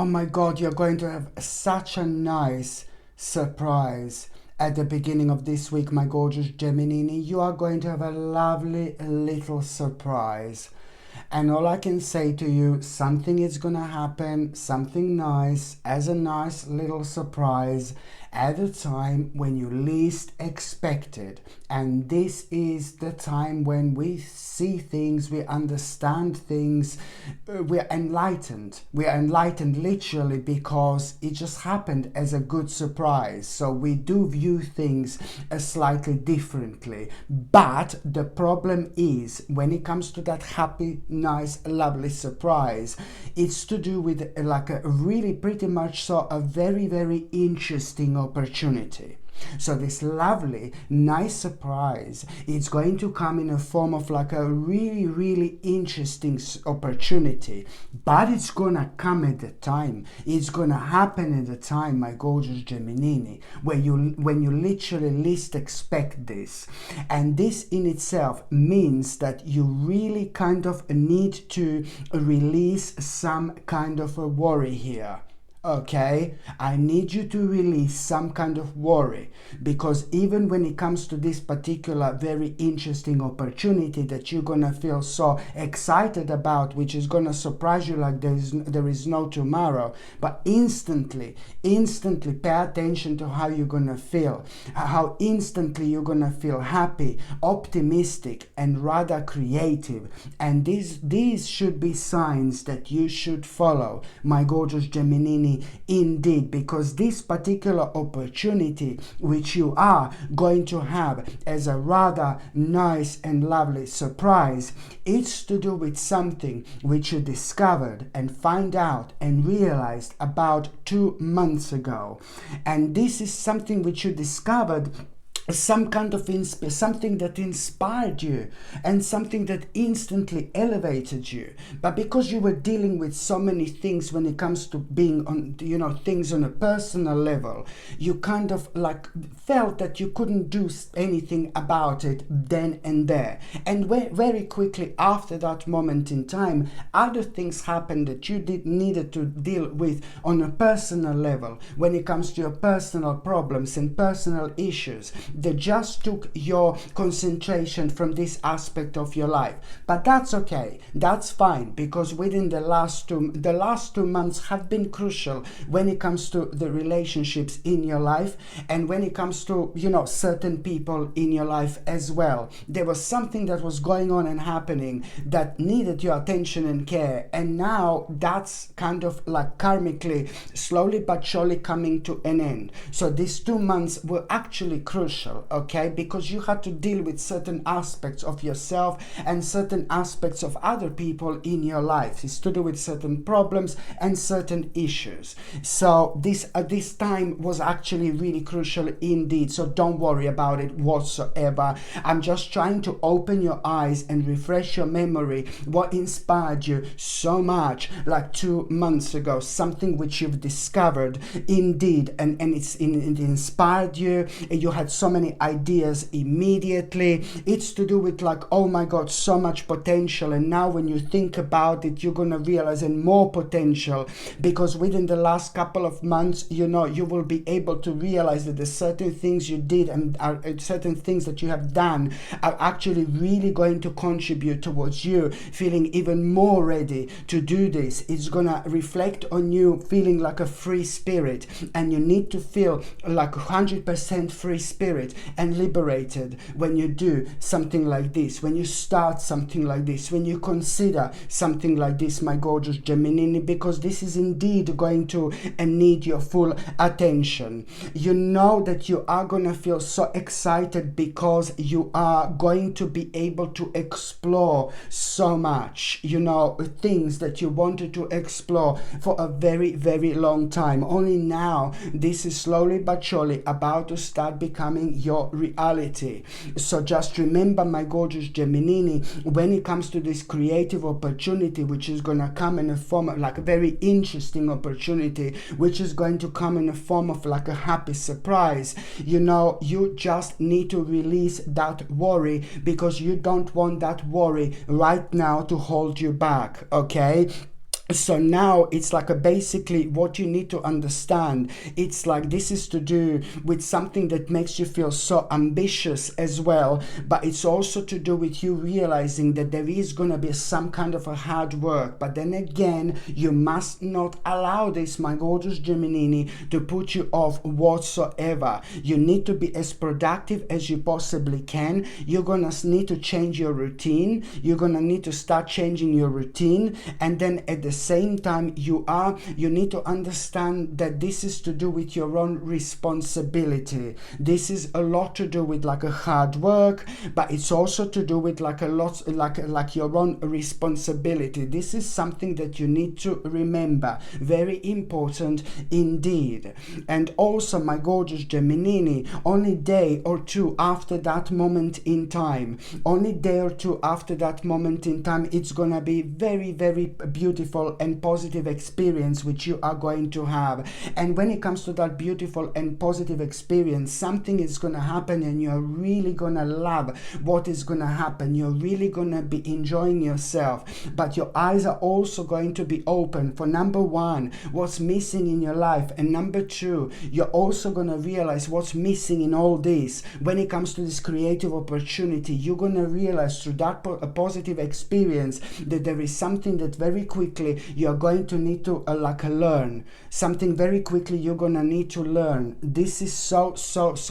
Oh my God, you're going to have such a nice surprise at the beginning of this week, my gorgeous Gemini. You are going to have a lovely little surprise. And all I can say to you, something is gonna happen, something nice, as a nice little surprise at a time when you least expect it. And this is the time when we see things, we understand things, we're enlightened. We are enlightened literally because it just happened as a good surprise. So we do view things slightly differently. But the problem is when it comes to that happy, nice, lovely surprise, it's to do with like a really pretty much so a very, very interesting opportunity. So this lovely, nice surprise, it's going to come in a form of like a really, really interesting opportunity. But it's gonna come at the time. It's gonna happen at the time, my gorgeous Gemini, when you literally least expect this. And this in itself means that you really kind of need to release some kind of a worry here. Okay, I need you to release some kind of worry, because even when it comes to this particular very interesting opportunity that you're gonna feel so excited about, which is gonna surprise you like there is no tomorrow, but instantly pay attention to how you're gonna feel, how instantly you're gonna feel happy, optimistic, and rather creative. And these should be signs that you should follow, my gorgeous Gemini, indeed, because this particular opportunity which you are going to have as a rather nice and lovely surprise, it's to do with something which you discovered and find out and realized about 2 months ago. And this is something which you discovered, some kind of something that inspired you and something that instantly elevated you. But because you were dealing with so many things when it comes to being on, things on a personal level, you kind of like felt that you couldn't do anything about it then and there. And very quickly after that moment in time, other things happened that you needed to deal with on a personal level when it comes to your personal problems and personal issues. They just took your concentration from this aspect of your life. But that's okay, that's fine, because within the last two months have been crucial when it comes to the relationships in your life, and when it comes to certain people in your life as well. There was something that was going on and happening that needed your attention and care, and now that's kind of like karmically slowly but surely coming to an end. So these 2 months were actually crucial, okay, because you had to deal with certain aspects of yourself and certain aspects of other people in your life. It's to do with certain problems and certain issues. So this time was actually really crucial indeed. So don't worry about it whatsoever. I'm just trying to open your eyes and refresh your memory. What inspired you so much like 2 months ago, something which you've discovered indeed, and it inspired you. You had so many ideas immediately. It's to do with like, oh my God, so much potential. And now when you think about it, you're gonna realize and more potential, because within the last couple of months, you will be able to realize that the certain things you did and certain things that you have done are actually really going to contribute towards you feeling even more ready to do this. It's gonna reflect on you feeling like a free spirit, and you need to feel like 100% free spirit and liberated when you do something like this, when you start something like this, when you consider something like this, my gorgeous Gemini, because this is indeed going to need your full attention. You know that you are going to feel so excited because you are going to be able to explore so much, things that you wanted to explore for a very, very long time. Only now, this is slowly but surely about to start becoming your reality. So just remember, my gorgeous Gemini, when it comes to this creative opportunity, which is going to come in a form of like a very interesting opportunity, which is going to come in a form of like a happy surprise, you just need to release that worry, because you don't want that worry right now to hold you back, okay? So now it's like a basically what you need to understand. It's like this is to do with something that makes you feel so ambitious as well, but it's also to do with you realizing that there is going to be some kind of a hard work. But then again, you must not allow this, my gorgeous Gemini, to put you off whatsoever. You need to be as productive as you possibly can. You're going to need to change your routine. You're going to need to start changing your routine, and then at the same time you need to understand that this is to do with your own responsibility. This is a lot to do with like a hard work, but it's also to do with like a lot like your own responsibility. This is something that you need to remember, very important indeed. And also, my gorgeous Gemini, only day or two after that moment in time, it's gonna be very, very beautiful and positive experience which you are going to have. And when it comes to that beautiful and positive experience, something is gonna happen and you're really gonna love what is gonna happen. You're really gonna be enjoying yourself, but your eyes are also going to be open for number one, what's missing in your life, and number two, you're also gonna realize what's missing in all this. When it comes to this creative opportunity, you're gonna realize through that positive experience that there is something that very quickly you're going to need to learn. Something very quickly you're gonna need to learn. This is so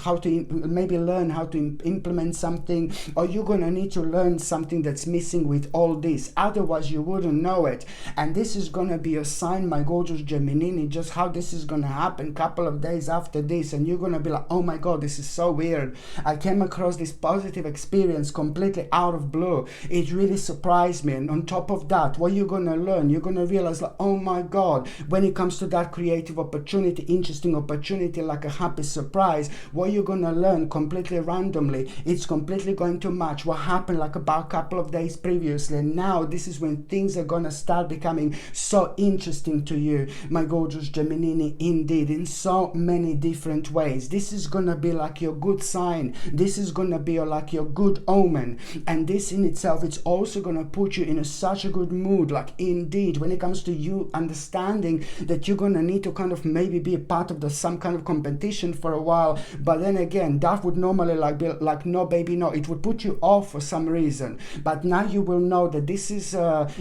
how to maybe learn how to implement something, or you're gonna need to learn something that's missing with all this. Otherwise you wouldn't know it. And this is gonna be a sign, my gorgeous Gemini, just how this is gonna happen couple of days after this, and you're gonna be like, oh my god, this is so weird. I came across this positive experience completely out of blue. It really surprised me. And on top of that, what you're gonna learn, you're gonna realize like, oh my god, when it comes to that creative opportunity, interesting opportunity, like a happy surprise, what you're gonna learn completely randomly, it's completely going to match what happened like about a couple of days previously. And now this is when things are gonna start becoming so interesting to you, my gorgeous Gemini, indeed, in so many different ways. This is gonna be like your good sign. This is gonna be like your good omen, and this in itself, it's also gonna put you in such a good mood, like indeed, when it comes to you understanding that you're gonna need to kind of maybe be a part of some kind of competition for a while. But then again, that would normally be like, no baby, no, it would put you off for some reason. But now you will know that this is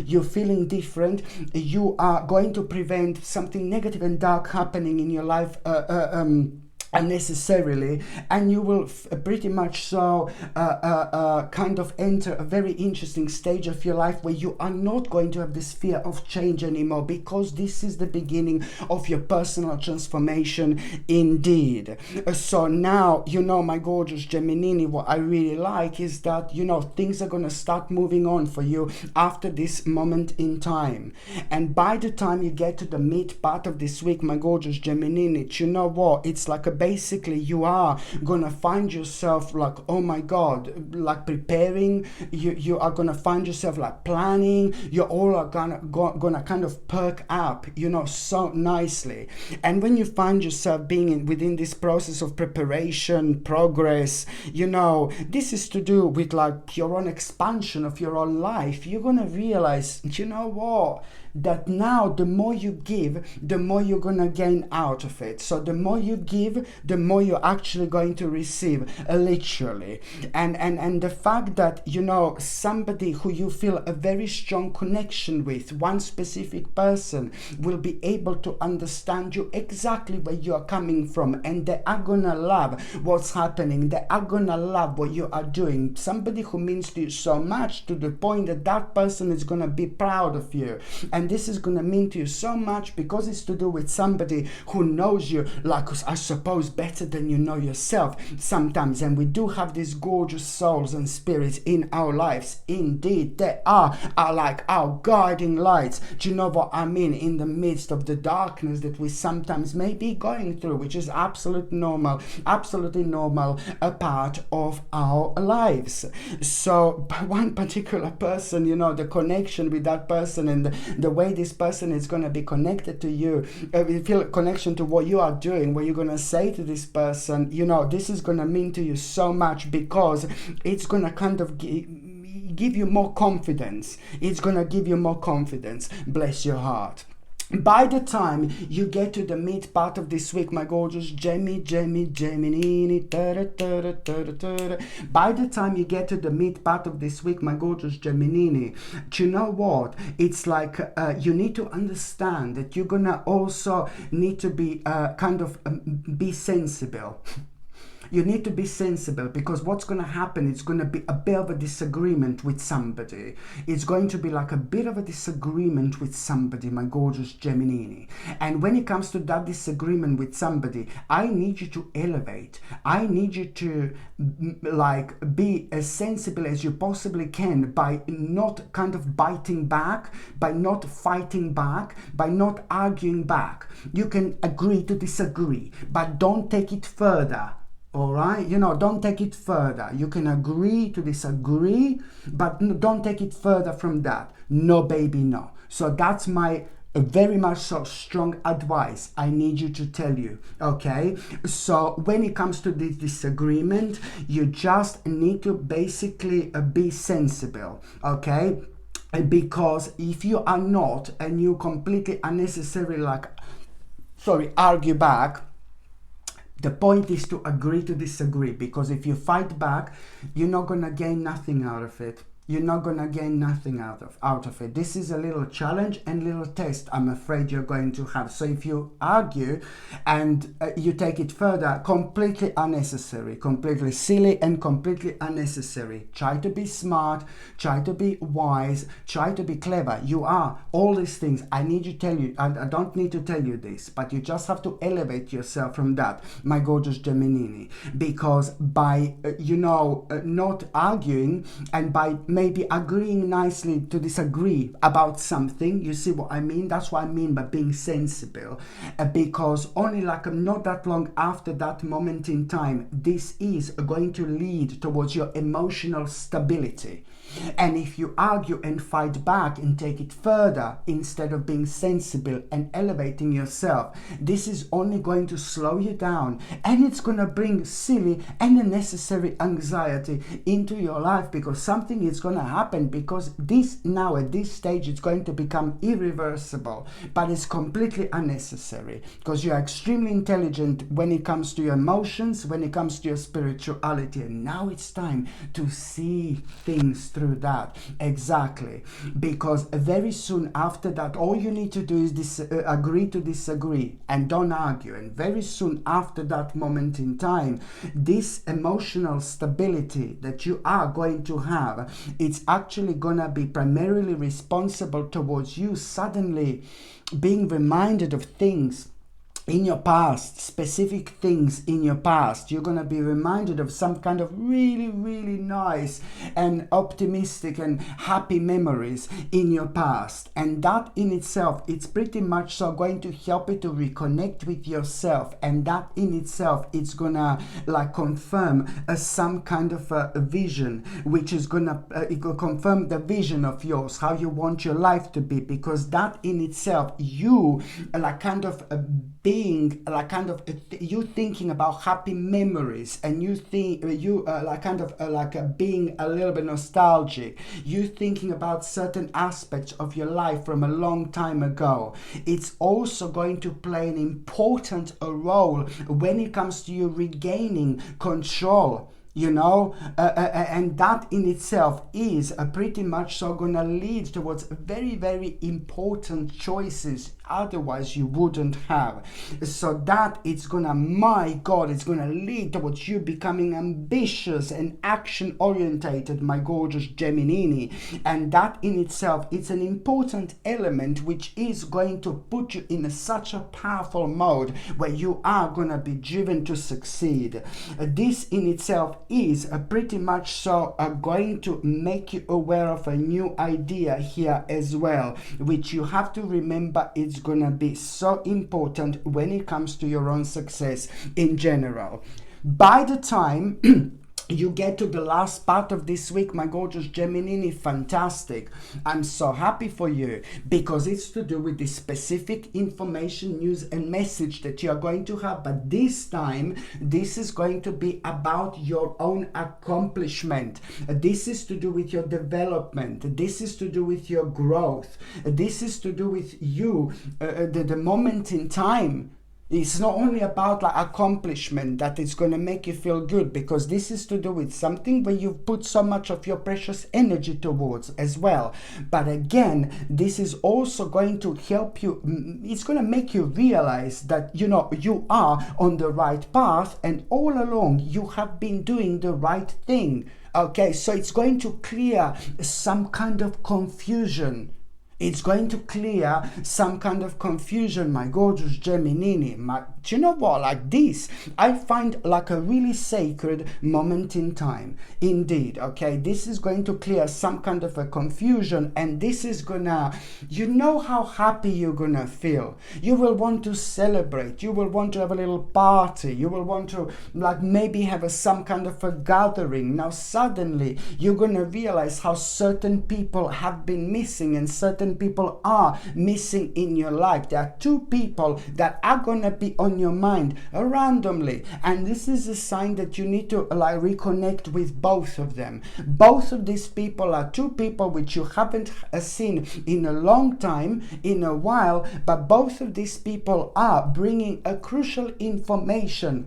you're feeling different. You are going to prevent something negative and dark happening in your life unnecessarily, and you will pretty much so kind of enter a very interesting stage of your life where you are not going to have this fear of change anymore, because this is the beginning of your personal transformation indeed. So now, my gorgeous Gemini, what I really like is that things are going to start moving on for you after this moment in time. And by the time you get to the mid part of this week, my gorgeous Gemini, you know what, it's like basically you are gonna find yourself like, oh my god, like preparing. You are gonna find yourself like planning. You all are gonna kind of perk up, so nicely. And when you find yourself being within this process of preparation, progress, this is to do with like your own expansion of your own life. You're gonna realize, that now the more you give, the more you're gonna gain out of it. So the more you give, the more you're actually going to receive, literally. And the fact that somebody who you feel a very strong connection with, one specific person, will be able to understand you exactly where you are coming from, and they are gonna love what's happening. They are gonna love what you are doing. Somebody who means to you so much, to the point that that person is gonna be proud of you. And this is going to mean to you so much because it's to do with somebody who knows you, like, I suppose, better than you know yourself sometimes. And we do have these gorgeous souls and spirits in our lives. Indeed, they are like our guiding lights. Do you know what I mean? In the midst of the darkness that we sometimes may be going through, which is absolutely normal, a part of our lives. So one particular person, the connection with that person and the way this person is going to be connected to you, you feel a connection to what you are doing, what you're going to say to this person, this is going to mean to you so much, because it's going to kind of give you more confidence. It's going to give you more confidence. Bless your heart. By the time you get to the mid part of this week, my gorgeous Gemini, by the time you get to the mid part of this week, my gorgeous Gemini, do you know what? It's like you need to understand that you're gonna also need to be be sensible. You need to be sensible, because what's going to happen, it's going to be a bit of a disagreement with somebody. It's going to be like a bit of a disagreement with somebody, my gorgeous Gemini. And when it comes to that disagreement with somebody, I need you to elevate. I need you to like be as sensible as you possibly can, by not kind of biting back, by not fighting back, by not arguing back. You can agree to disagree, but don't take it further. All right, don't take it further. You can agree to disagree, but don't take it further from that. No, baby, no. So that's my very much so strong advice I need you to tell you. Okay, so when it comes to this disagreement, you just need to basically be sensible. Okay, because if you are not, and you completely unnecessarily argue back, the point is to agree to disagree, because if you fight back, you're not going to gain nothing out of it. You're not going to gain nothing out of it. This is a little challenge and little test I'm afraid you're going to have. So if you argue and you take it further, completely unnecessary, completely silly and completely unnecessary. Try to be smart, try to be wise, try to be clever. You are all these things. I need to tell you, I don't need to tell you this, but you just have to elevate yourself from that, my gorgeous Gemini, because by, not arguing, and by maybe agreeing nicely to disagree about something. You see what I mean? That's what I mean by being sensible, because only not that long after that moment in time, this is going to lead towards your emotional stability. And if you argue and fight back and take it further, instead of being sensible and elevating yourself, this is only going to slow you down, and it's going to bring silly and unnecessary anxiety into your life, because something is going to happen, because this now at this stage it's going to become irreversible, but it's completely unnecessary, because you're extremely intelligent when it comes to your emotions, when it comes to your spirituality, and now it's time to see things through that. Exactly, because very soon after that, all you need to do is agree to disagree and don't argue, and very soon after that moment in time, this emotional stability that you are going to have, it's actually gonna be primarily responsible towards you suddenly being reminded of things in your past, specific things in your past. You're going to be reminded of some kind of really, really nice and optimistic and happy memories in your past. And that in itself, it's pretty much so going to help you to reconnect with yourself. And that in itself, it's going to confirm some kind of a vision, which is going to confirm the vision of yours, how you want your life to be. Because that in itself, you you thinking about happy memories, and you think being a little bit nostalgic, you thinking about certain aspects of your life from a long time ago, it's also going to play an important role when it comes to you regaining control. And that in itself is pretty much so going to lead towards very, very important choices otherwise you wouldn't have. So that it's gonna, my God, it's gonna lead towards you becoming ambitious and action orientated, my gorgeous Gemini. And that in itself, it's an important element which is going to put you in such a powerful mode where you are gonna be driven to succeed. This in itself is pretty much so going to make you aware of a new idea here as well, which you have to remember it's gonna be so important when it comes to your own success in general. By the time you get to the last part of this week, my gorgeous Gemini, fantastic. I'm so happy for you because it's to do with the specific information, news and message that you are going to have. But this time, this is going to be about your own accomplishment. This is to do with your development. This is to do with your growth. This is to do with you, the moment in time. It's not only about like accomplishment that is going to make you feel good, because this is to do with something where you've put so much of your precious energy towards as well. But again, this is also going to help you. It's going to make you realize that, you know, you are on the right path and all along you have been doing the right thing. Okay, so it's going to clear some kind of confusion. It's going to clear some kind of confusion, my gorgeous Gemini. Do you know what? Like this, I find like a really sacred moment in time. Indeed, okay? This is going to clear some kind of a confusion, and this is gonna, you know how happy you're gonna feel. You will want to celebrate. You will want to have a little party. You will want to like maybe have some kind of a gathering. Now suddenly you're gonna realize how certain people have been missing and certain people are missing in your life. There are two people that are gonna be on your mind randomly, and this is a sign that you need to like reconnect with both of them. Both of these people are two people which you haven't seen in a long time, in a while, but both of these people are bringing a crucial information,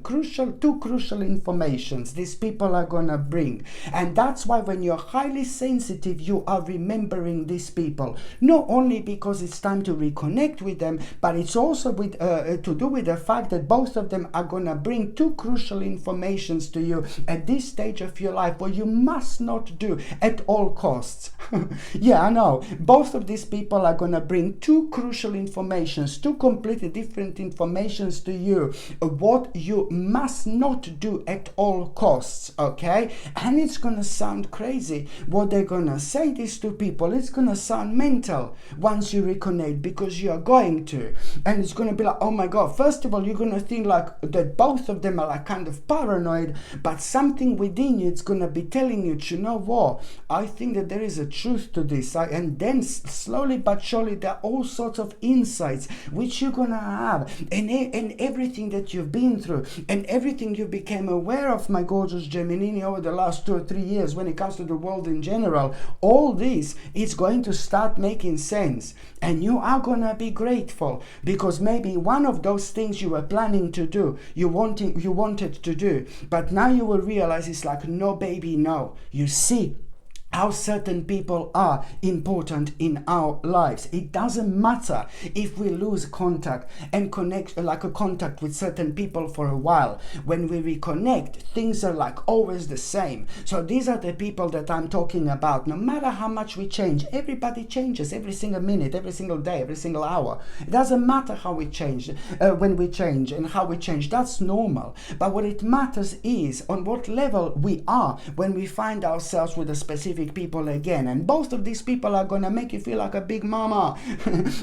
two crucial informations these people are gonna bring. And that's why when you're highly sensitive, you are remembering these people. Not only because it's time to reconnect with them, but it's also with to do with the fact that both of them are going to bring two crucial informations to you at this stage of your life, what you must not do at all costs. Yeah, I know. Both of these people are going to bring two crucial informations, two completely different informations to you, what you must not do at all costs, okay? And it's going to sound crazy what they're going to say, these two people. It's going to sound mental once you reconnect, because you are going to, and it's going to be like, oh my god, first of all, you're going to think like that both of them are like kind of paranoid, but something within you, it's going to be telling you, you know what, I think that there is a truth to this. And then slowly but surely there are all sorts of insights which you're going to have, and everything that you've been through and everything you became aware of, my gorgeous Gemini, over the last 2 or 3 years when it comes to the world in general, all this is going to start making sense, and you are gonna be grateful because maybe one of those things you were planning to do, you wanted to do, but now you will realize it's like, no baby, no. You see how certain people are important in our lives. It doesn't matter if we lose contact and connect, like a contact with certain people for a while. When we reconnect, things are like always the same. So these are the people that I'm talking about. No matter how much we change, everybody changes every single minute, every single day, every single hour. It doesn't matter how we change, when we change and how we change. That's normal. But what it matters is on what level we are when we find ourselves with a specific people again. And both of these people are going to make you feel like a big mama.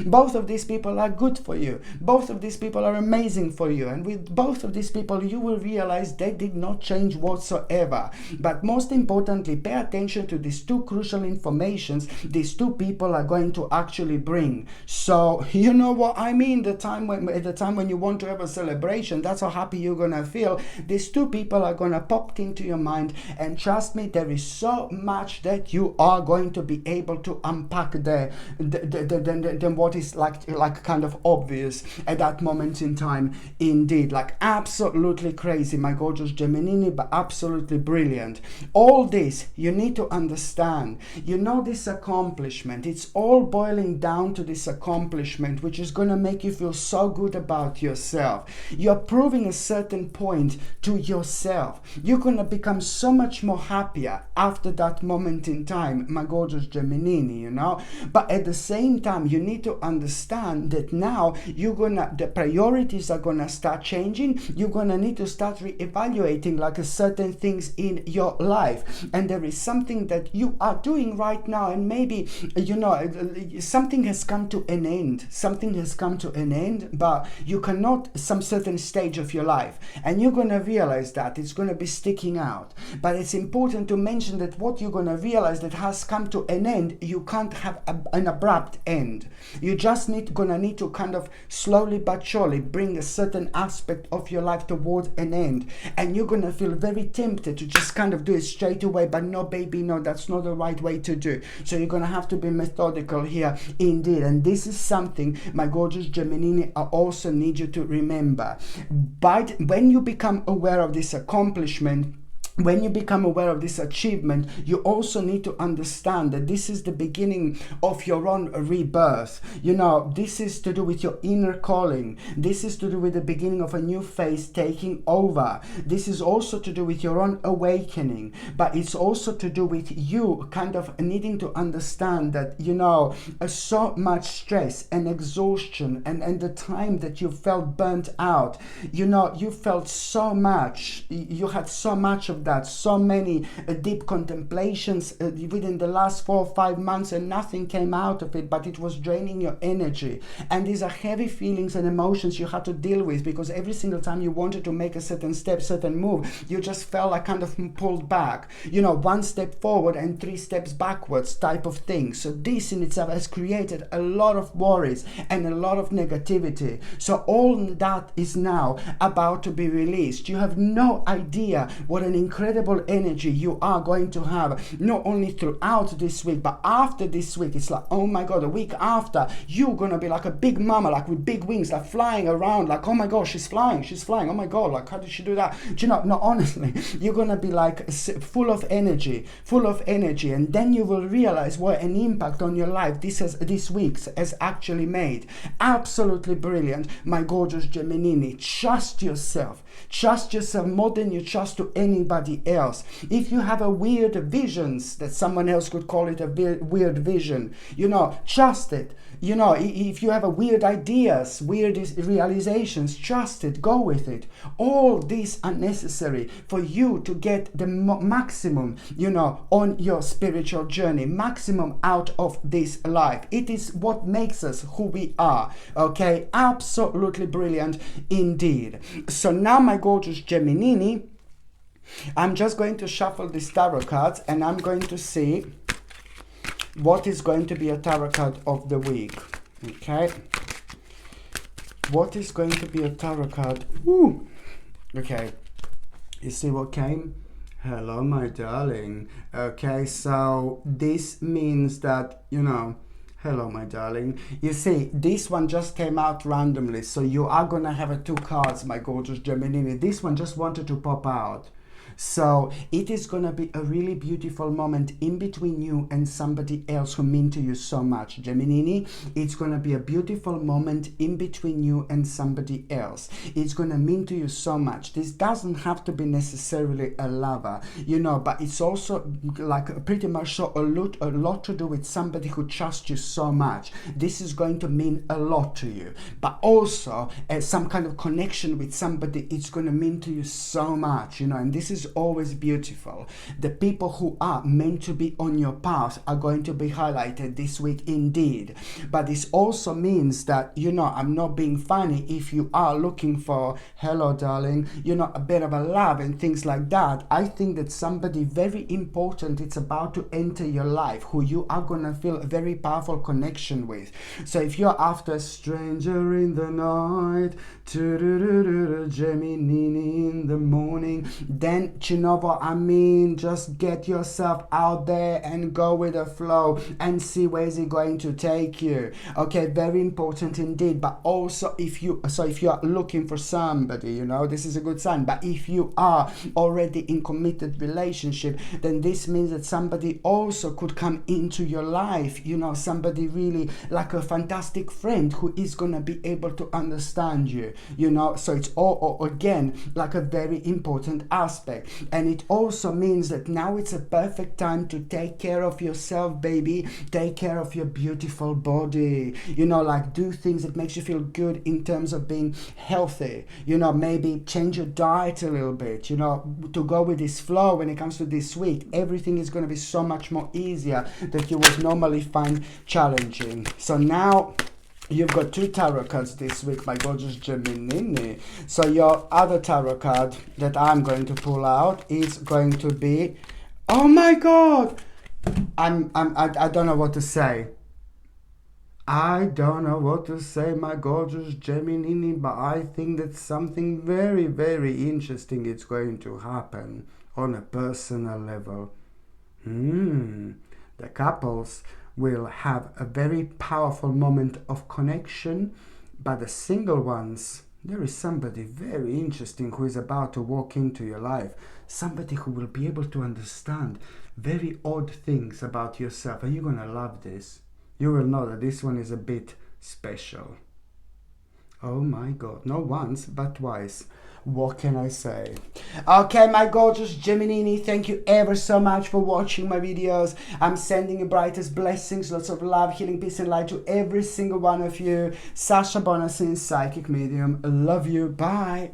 Both of these people are good for you. Both of these people are amazing for you. And with both of these people, you will realize they did not change whatsoever. But most importantly, pay attention to these two crucial informations these two people are going to actually bring. So you know what I mean, at the time when you want to have a celebration, that's how happy you're going to feel. These two people are going to pop into your mind, and trust me, there is so much that you are going to be able to unpack there than what is like kind of obvious at that moment in time. Indeed, like absolutely crazy, my gorgeous Gemini, but absolutely brilliant. All this you need to understand. You know, this accomplishment, it's all boiling down to this accomplishment, which is going to make you feel so good about yourself. You're proving a certain point to yourself. You're going to become so much more happier after that moment moment in time, my gorgeous Gemini, you know. But at the same time, you need to understand that now the priorities are gonna start changing. You're gonna need to start reevaluating like certain things in your life, and there is something that you are doing right now, and maybe something has come to an end. Something has come to an end, but you cannot some certain stage of your life, and you're gonna realize that it's gonna be sticking out. But it's important to mention that what you're gonna realize that has come to an end, you can't have an abrupt end. You just gonna need to kind of slowly but surely bring a certain aspect of your life towards an end, and you're gonna feel very tempted to just kind of do it straight away. But no, baby, no, that's not the right way to do. So you're gonna have to be methodical here indeed, and this is something, my gorgeous Gemini, I also need you to remember. But when you become aware of this accomplishment, when you become aware of this achievement, you also need to understand that this is the beginning of your own rebirth. You know, this is to do with your inner calling. This is to do with the beginning of a new phase taking over. This is also to do with your own awakening. But it's also to do with you kind of needing to understand that, you know, so much stress and exhaustion and the time that you felt burnt out. You know, you felt so much. You had so much of that, so many deep contemplations within the last 4 or 5 months, and nothing came out of it, but it was draining your energy. And these are heavy feelings and emotions you had to deal with, because every single time you wanted to make a certain step, certain move, you just felt like kind of pulled back, you know, 1 step forward and 3 steps backwards type of thing. So this in itself has created a lot of worries and a lot of negativity. So all that is now about to be released. You have no idea what an incredible energy you are going to have, not only throughout this week, but after this week. It's like, oh my god, a week after, you're gonna be like a big mama, like with big wings, like flying around, like, oh my god, she's flying, oh my god, like, how did she do that? Do you know, no, honestly, you're gonna be like full of energy, and then you will realize what an impact on your life this week has actually made. Absolutely brilliant, my gorgeous Gemini. Trust yourself more than you trust to anybody else. If you have a weird visions, that someone else could call it a weird vision, you know, trust it. You know, if you have a weird ideas, weird realizations, trust it, go with it. All these are necessary for you to get the maximum, you know, on your spiritual journey, maximum out of this life. It is what makes us who we are. Okay, absolutely brilliant indeed. So now, my gorgeous Gemini, I'm just going to shuffle these tarot cards, and I'm going to see what is going to be a tarot card of the week. Okay, what is going to be a tarot card? Woo. Okay, you see what came? Hello, my darling. Okay, so this means that, you know, hello, my darling. You see, this one just came out randomly, so you are gonna have 2 cards, my gorgeous Gemini. This one just wanted to pop out. So it is going to be a really beautiful moment in between you and somebody else who mean to you so much, Gemini. It's going to be a beautiful moment in between you and somebody else. It's going to mean to you so much. This doesn't have to be necessarily a lover, you know, but it's also like pretty much so a lot to do with somebody who trusts you so much. This is going to mean a lot to you, but also some kind of connection with somebody. It's going to mean to you so much, you know, and this is always beautiful. The people who are meant to be on your path are going to be highlighted this week indeed. But this also means that, you know, I'm not being funny, if you are looking for, hello darling, you know, a bit of a love and things like that, I think that somebody very important it's about to enter your life who you are gonna feel a very powerful connection with. So if you're after a stranger in the night, Gemini in the morning, then you know what I mean, just get yourself out there and go with the flow and see where is it going to take you. Okay, very important indeed. But also if you are looking for somebody, you know, this is a good sign. But if you are already in committed relationship, then this means that somebody also could come into your life, you know, somebody really like a fantastic friend who is gonna be able to understand you, you know. So it's all again like a very important aspect. And it also means that now it's a perfect time to take care of yourself, baby. Take care of your beautiful body. You know, like do things that makes you feel good in terms of being healthy. You know, maybe change your diet a little bit, you know, to go with this flow when it comes to this week. Everything is going to be so much more easier that you would normally find challenging. So now you've got 2 tarot cards this week, my gorgeous Gemini. So your other tarot card that I'm going to pull out is going to be, oh my God, I don't know what to say. I don't know what to say, my gorgeous Gemini, but I think that something very, very interesting is going to happen on a personal level. The couples will have a very powerful moment of connection, but the single ones, there is somebody very interesting who is about to walk into your life. Somebody who will be able to understand very odd things about yourself, and you're going to love this. You will know that this one is a bit special. Oh my God, not once, but twice. What can I say? Okay, my gorgeous Gemini, thank you ever so much for watching my videos. I'm sending you brightest blessings, lots of love, healing, peace and light to every single one of you. Sasha Bonasin, Psychic Medium. Love you. Bye.